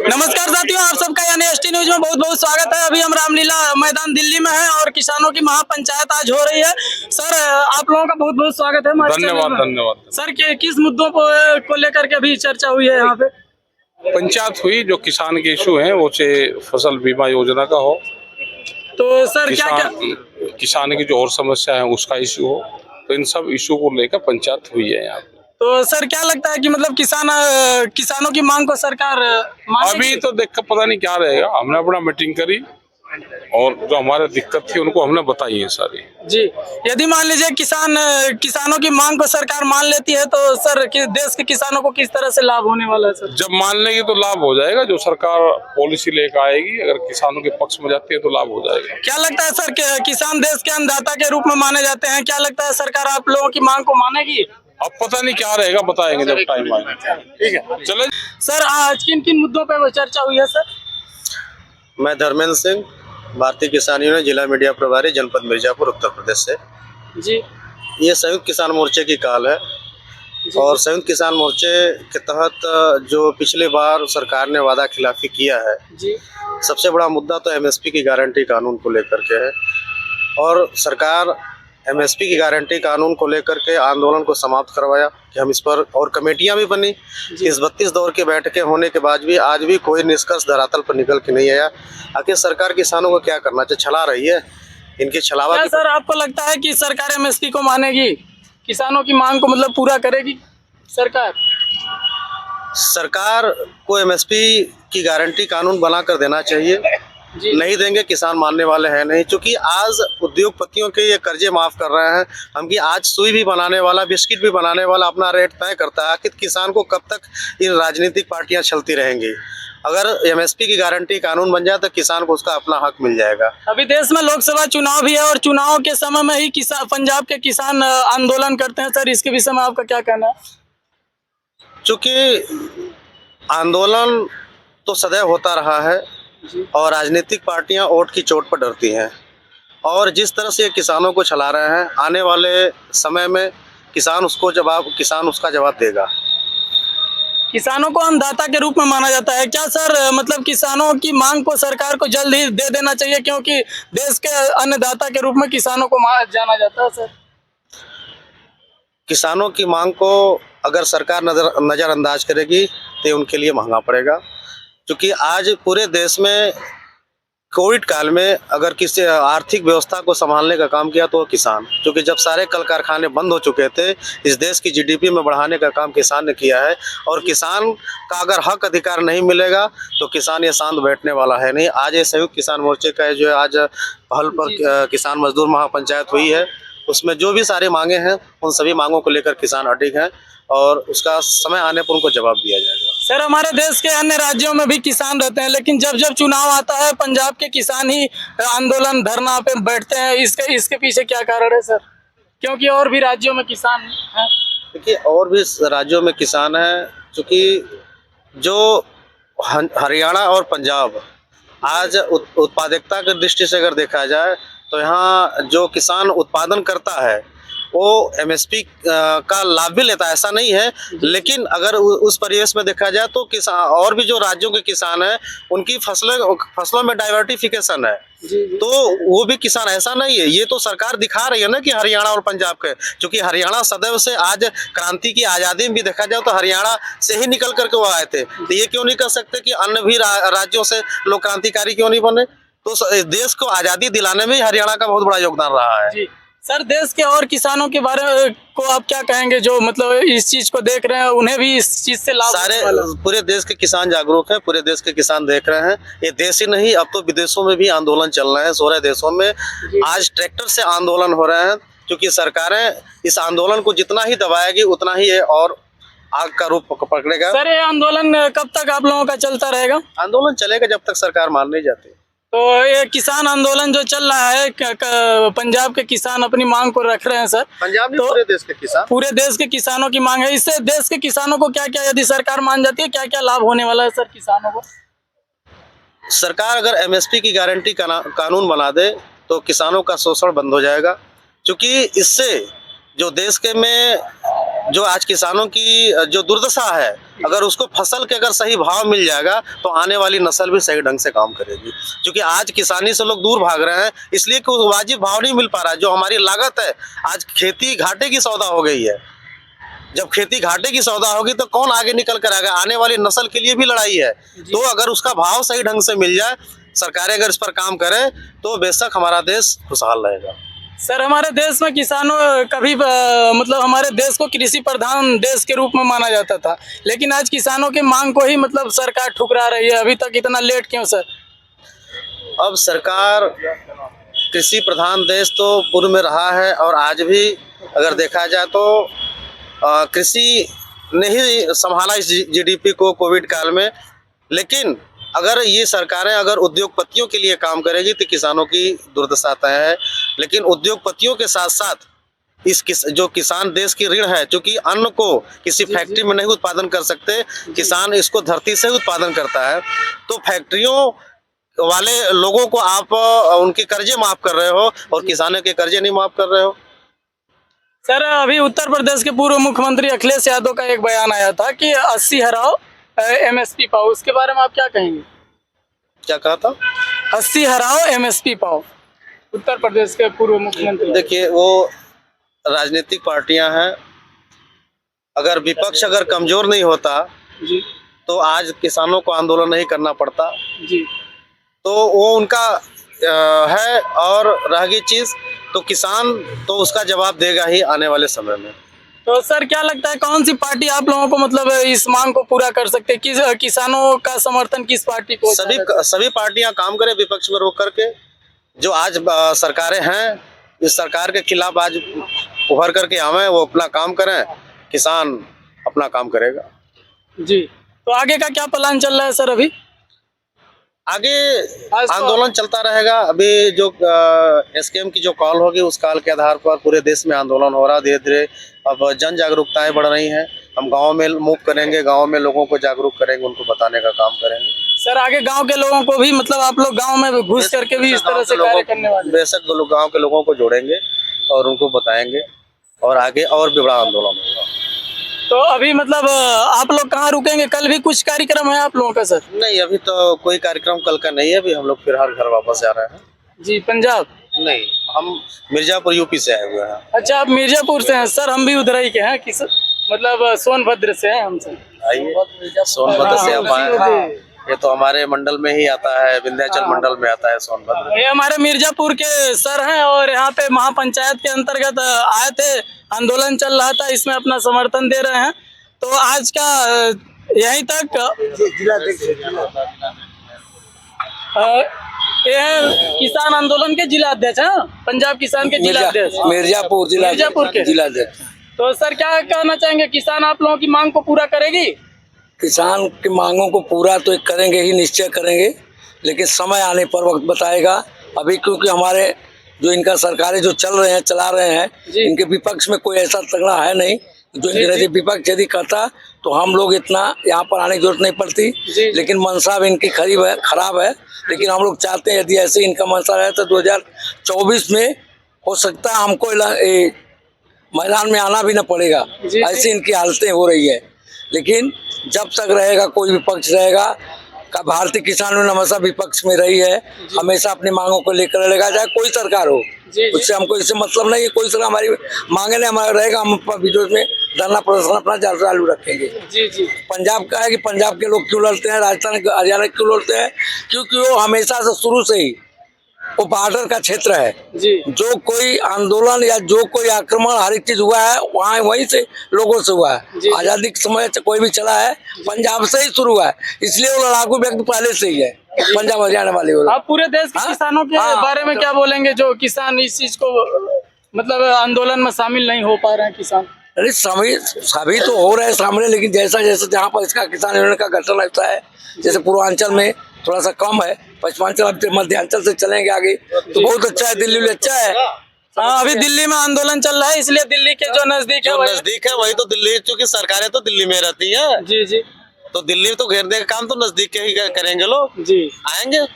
नमस्कार साथियों, आप सबका यानी एसटी न्यूज में बहुत बहुत स्वागत है। अभी हम रामलीला मैदान दिल्ली में हैं और किसानों की महापंचायत आज हो रही है। सर, आप लोगों का बहुत बहुत स्वागत है हमारे चैनल में। धन्यवाद। सर, किस मुद्दों को लेकर के अभी चर्चा हुई है यहाँ पे? पंचायत हुई, जो किसान के इशू हैं वो से फसल बीमा योजना का हो, तो सर क्या किसान की जो और समस्या है उसका इशू हो, तो इन सब इशू को लेकर पंचायत हुई है यहाँ पे। तो सर क्या लगता है कि मतलब किसानों की मांग को सरकार मानेगी? अभी तो देख कर पता नहीं क्या रहेगा। हमने अपना मीटिंग करी और जो हमारे दिक्कत थी उनको हमने बताई है सारी। जी, यदि मान लीजिए किसानों की मांग को सरकार मान लेती है तो सर देश के किसानों को किस तरह से लाभ होने वाला है? सर, जब मान लेगी तो लाभ हो जाएगा। जो सरकार पॉलिसी लेकर आएगी, अगर किसानों के पक्ष में जाती है तो लाभ हो जाएगा। क्या लगता है सर किसान देश के अन्नदाता के रूप में माने जाते हैं, क्या लगता है सरकार आप लोगों की मांग को मानेगी? अब पता नहीं क्या रहेगा, बताएंगे जब टाइम आएगा। ठीक है, चले। सर, आज किन किन मुद्दों पे चर्चा हुई है? सर, मैं धर्मेंद्र सिंह, भारतीय किसान यूनियन जिला मीडिया प्रभारी, जनपद मिर्जापुर, उत्तर प्रदेश से। जी, ये संयुक्त किसान मोर्चे की कॉल है और संयुक्त किसान मोर्चे के तहत जो पिछली बार सरकार ने वादा खिलाफी किया है, जी, सबसे बड़ा मुद्दा तो एमएसपी की गारंटी कानून को लेकर के है। और सरकार एमएसपी की गारंटी कानून को लेकर के आंदोलन को समाप्त करवाया कि हम इस पर, और कमेटियां भी बनी। इस 32 दौर की बैठकें होने के बाद भी आज भी कोई निष्कर्ष धरातल पर निकल के नहीं आया। आखिर सरकार किसानों को क्या करना चाहिए? छला रही है इनकी छलावा। क्या सर आपको लगता है कि सरकार एमएसपी को मानेगी, किसानों की मांग को मतलब पूरा करेगी सरकार को एमएसपी की गारंटी कानून बना कर देना चाहिए। नहीं देंगे, किसान मानने वाले हैं नहीं। क्योंकि आज उद्योगपतियों के ये कर्जे माफ कर रहे हैं हम, कि आज सुई भी बनाने वाला, बिस्किट भी बनाने वाला अपना रेट तय करता है। आखिर किसान को कब तक इन राजनीतिक पार्टियां चलती रहेंगी? अगर एमएसपी की गारंटी कानून बन जाए तो किसान को उसका अपना हक मिल जाएगा। अभी देश में लोकसभा चुनाव भी है और चुनाव के समय में ही पंजाब के किसान आंदोलन करते हैं। सर, इसके विषय में आपका क्या कहना है? चूँकि आंदोलन तो सदैव होता रहा है और राजनीतिक पार्टियां वोट की चोट पर डरती हैं, और जिस तरह से ये किसानों को छला रहे हैं, आने वाले समय में किसान उसका जवाब देगा। किसानों को अन्नदाता के रूप में माना जाता है। क्या सर मतलब किसानों की मांग को सरकार को जल्द ही दे देना चाहिए, क्योंकि देश के अन्नदाता के रूप में किसानों को जाना जाता है? सर, किसानों की मांग को अगर सरकार नज़रअंदाज करेगी तो उनके लिए महंगा पड़ेगा। क्योंकि आज पूरे देश में कोविड काल में अगर किसी आर्थिक व्यवस्था को संभालने का काम किया तो वो किसान, क्योंकि जब सारे कल कारखाने बंद हो चुके थे, इस देश की जीडीपी में बढ़ाने का काम किसान ने किया है। और किसान का अगर हक अधिकार नहीं मिलेगा तो किसान ये शांत बैठने वाला है नहीं। आज ये संयुक्त किसान मोर्चे का जो है, आज पहल पर किसान मजदूर महापंचायत हुई है, उसमें जो भी सारी मांगे हैं उन सभी मांगों को लेकर किसान अडिग हैं और उसका समय आने पर उनको जवाब दिया जाएगा। सर, हमारे देश के अन्य राज्यों में भी किसान रहते हैं, लेकिन जब जब चुनाव आता है पंजाब के किसान ही आंदोलन धरना पे बैठते हैं। इसके पीछे क्या कारण है सर? क्योंकि और भी राज्यों में किसान हैं। देखिए, और भी राज्यों में किसान हैं, क्योंकि जो हरियाणा और पंजाब आज उत्पादकता की दृष्टि से अगर देखा जाए तो यहाँ जो किसान उत्पादन करता है वो एमएसपी का लाभ भी लेता है, ऐसा नहीं है। लेकिन अगर उस परिवेश में देखा जाए तो किसान, और भी जो राज्यों के किसान हैं, उनकी फसलों में डाइवर्सिफिकेशन है, तो वो भी किसान, ऐसा नहीं है। ये तो सरकार दिखा रही है ना कि हरियाणा और पंजाब के, क्योंकि हरियाणा सदैव से, आज क्रांति की आज़ादी में भी देखा जाए तो हरियाणा से ही निकल करके वो आए थे। तो ये क्यों नहीं कर सकते कि अन्य भी राज्यों से लोग क्रांतिकारी क्यों नहीं बने? तो देश को आज़ादी दिलाने में हरियाणा का बहुत बड़ा योगदान रहा है। सर, देश के और किसानों के बारे में को आप क्या कहेंगे, जो मतलब इस चीज को देख रहे हैं, उन्हें भी इस चीज से लाभ? सारे पूरे देश के किसान जागरूक हैं, पूरे देश के किसान देख रहे हैं। ये देश ही नहीं, अब तो विदेशों में भी आंदोलन चल रहे हैं। 16 देशों में आज ट्रैक्टर से आंदोलन हो रहे हैं, क्योंकि सरकारें इस आंदोलन को जितना ही दबाएगी उतना ही ये और आग का रूप पकड़ेगा। सर, ये आंदोलन कब तक आप लोगों का चलता रहेगा? आंदोलन चलेगा जब तक सरकार मान नहीं जाती। तो ये किसान आंदोलन जो चल रहा है, पंजाब के किसान अपनी मांग को रख रहे हैं सर। पंजाब में तो पूरे देश के किसान, पूरे देश के किसानों की मांग है। इससे देश के किसानों को क्या क्या, यदि सरकार मान जाती है, क्या क्या लाभ होने वाला है सर किसानों को? सरकार अगर एमएसपी की गारंटी कानून बना दे तो किसानों का शोषण बंद हो जाएगा। क्योंकि इससे जो देश के में जो आज किसानों की जो दुर्दशा है, अगर उसको फसल के अगर सही भाव मिल जाएगा तो आने वाली नस्ल भी सही ढंग से काम करेगी। क्योंकि आज किसानी से लोग दूर भाग रहे हैं, इसलिए कि वो वाजिब भाव नहीं मिल पा रहा है। जो हमारी लागत है, आज खेती घाटे की सौदा हो गई है। जब खेती घाटे की सौदा होगी तो कौन आगे निकल कर आएगा? आने वाली नस्ल के लिए भी लड़ाई है। तो अगर उसका भाव सही ढंग से मिल जाए, सरकारें अगर इस पर काम करें, तो बेशक हमारा देश खुशहाल रहेगा। सर, हमारे देश में किसानों कभी मतलब हमारे देश को कृषि प्रधान देश के रूप में माना जाता था, लेकिन आज किसानों की मांग को ही मतलब सरकार ठुकरा रही है। अभी तक इतना लेट क्यों सर? अब सरकार, कृषि प्रधान देश तो पूर्व में रहा है और आज भी अगर देखा जाए तो कृषि ने ही संभाला इस जीडीपी को कोविड काल में। लेकिन अगर ये सरकारें अगर उद्योगपतियों के लिए काम करेगी तो किसानों की दुर्दशा तय है। लेकिन उद्योगपतियों के साथ साथ जो किसान देश की रीढ़ है, क्योंकि अन्न को किसी फैक्ट्री में नहीं उत्पादन कर सकते, किसान इसको धरती से उत्पादन करता है। तो फैक्ट्रियों वाले लोगों को आप उनके कर्जे माफ कर रहे हो और किसानों के कर्जे नहीं माफ कर रहे हो। सर, अभी उत्तर प्रदेश के पूर्व मुख्यमंत्री अखिलेश यादव का एक बयान आया था कि 80 हराओ एमएसपी पाओ। उसके बारे में आप क्या कहेंगे? क्या कहा था? 80 हराओ एमएसपी पाओ। उत्तर प्रदेश के पूर्व मुख्यमंत्री। देखिए, वो राजनीतिक पार्टियां हैं। अगर विपक्ष अगर कमजोर नहीं होता जी, तो आज किसानों को आंदोलन नहीं करना पड़ता। जी, तो वो उनका है। और रह गई चीज, तो किसान तो उसका जवाब देगा ही आने वाले समय में। तो सर, क्या लगता है कौन सी पार्टी आप लोगों को मतलब इस मांग को पूरा कर सकते है? किस किसानों का समर्थन किस पार्टी को? सभी पार्टियां काम करें विपक्ष में रोक करके। जो आज सरकारें हैं, इस सरकार के खिलाफ आज उभर करके आवे, वो अपना काम करें, किसान अपना काम करेगा। जी, तो आगे का क्या प्लान चल रहा है सर? अभी आगे आंदोलन चलता रहेगा। अभी जो एसकेएम की जो कॉल होगी, उस कॉल के आधार पर पूरे देश में आंदोलन हो रहा है धीरे धीरे। अब जन जागरूकताएं बढ़ रही हैं। हम गांव में मूव करेंगे, गांव में लोगों को जागरूक करेंगे, उनको बताने का काम करेंगे। सर, आगे गांव के लोगों को भी मतलब आप लोग गांव में घुस करके भी इस तरह से कार्य करने वाले? बेशक लोग गाँव के लोगों को जोड़ेंगे और उनको बताएंगे और आगे और भी बड़ा आंदोलन होगा। तो अभी मतलब आप लोग कहाँ रुकेंगे? कल भी कुछ कार्यक्रम है आप लोगों का सर? नहीं, अभी तो कोई कार्यक्रम कल का नहीं है। अभी हम लोग फिलहाल घर वापस जा रहे हैं। जी, पंजाब? नहीं, हम मिर्जापुर यूपी से आए हुए हैं। अच्छा, आप मिर्जापुर से हैं? सर, हम भी उधर ही के हैं। किस मतलब सोनभद्र से हैं हम सर। आइए, सोनभद्र से आप आए हैं। ये तो हमारे मंडल में ही आता है, विंध्याचल मंडल में आता है सोनभद्र। ये हमारे मिर्जापुर के सर हैं और यहाँ पे महापंचायत के अंतर्गत आए थे। आंदोलन चल रहा था, इसमें अपना समर्थन दे रहे हैं। तो आज का यहीं तक ये किसान आंदोलन के जिला अध्यक्ष हैं, पंजाब किसान के जिला अध्यक्ष, मिर्जापुर के जिला अध्यक्ष। तो सर, क्या कहना चाहेंगे? किसान आप लोगों की मांग को पूरा करेगी? किसान की मांगों को पूरा तो करेंगे ही, निश्चय करेंगे, लेकिन समय आने पर वक्त बताएगा। अभी क्योंकि हमारे जो इनका सरकारें जो चला रहे हैं, इनके विपक्ष में कोई ऐसा तगड़ा है नहीं। जो इनके विपक्ष यदि करता तो हम लोग इतना यहाँ पर आने की जरूरत नहीं पड़ती। लेकिन मनसा भी इनकी खराब है। लेकिन हम लोग चाहते हैं यदि ऐसे इनका मनसा रहे तो 2024 में हो सकता है हमको मैदान में आना भी न पड़ेगा। ऐसी इनकी हालतें हो रही है। लेकिन जब तक रहेगा कोई विपक्ष रहेगा, भारतीय किसान यूनियन हमेशा विपक्ष में रही है, हमेशा अपनी मांगों को लेकर लड़ेगा, चाहे कोई सरकार हो। उससे हमको इससे मतलब नहीं है। कोई सरकार हमारी मांगे नहीं, हमारा रहेगा, हम विरोध में धरना प्रदर्शन अपना चालू रखेंगे। जी। पंजाब का है कि पंजाब के लोग क्यों लड़ते हैं, राजस्थान हरियाणा क्यों लड़ते हैं? क्योंकि वो हमेशा से शुरू से ही वो बॉर्डर का क्षेत्र है। जो कोई आंदोलन या जो कोई आक्रमण हर एक चीज हुआ है वहाँ वहीं से लोगों से हुआ है। आजादी के समय कोई भी चला है पंजाब से ही शुरू हुआ है, इसलिए वो लड़ाकू व्यक्ति पहले से ही है पंजाब हरियाणा वाले। आप पूरे देश के किसानों के बारे में क्या बोलेंगे जो किसान इस चीज को मतलब आंदोलन में शामिल नहीं हो पा रहे हैं? किसान अरे सभी तो हो रहे हैं सामने, लेकिन जैसा जहाँ पर इसका किसान यूनियन का गठन लगता है, जैसे पूर्वांचल में थोड़ा सा कम है, पश्चिमांचल मध्यांचल से चलेंगे आगे तो बहुत अच्छा है। दिल्ली में अच्छा है। हाँ, अभी दिल्ली में आंदोलन चल रहा है, इसलिए दिल्ली के जो नजदीक है वही तो दिल्ली, क्योंकि सरकारें तो दिल्ली में रहती है। जी, तो दिल्ली तो घेरने का काम तो नजदीक के ही करेंगे लोग। जी, आएंगे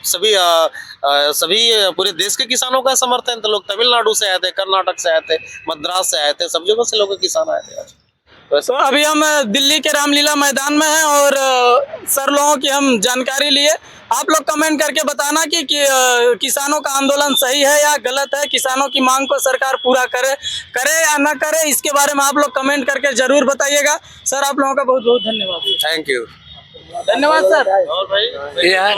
सभी पूरे देश के किसानों का समर्थन। तो लोग तमिलनाडु से आए थे, कर्नाटक से आए थे, मद्रास से आए थे, सब जगह से लोग किसान आए थे आज। तो अभी हम दिल्ली के रामलीला मैदान में हैं और सर लोगों की हम जानकारी लिए। आप लोग कमेंट करके बताना कि किसानों का आंदोलन सही है या गलत है, किसानों की मांग को सरकार पूरा करे या ना करे, इसके बारे में आप लोग कमेंट करके जरूर बताइएगा। सर आप लोगों का बहुत बहुत धन्यवाद। Thank you. धन्यवाद सर। ये है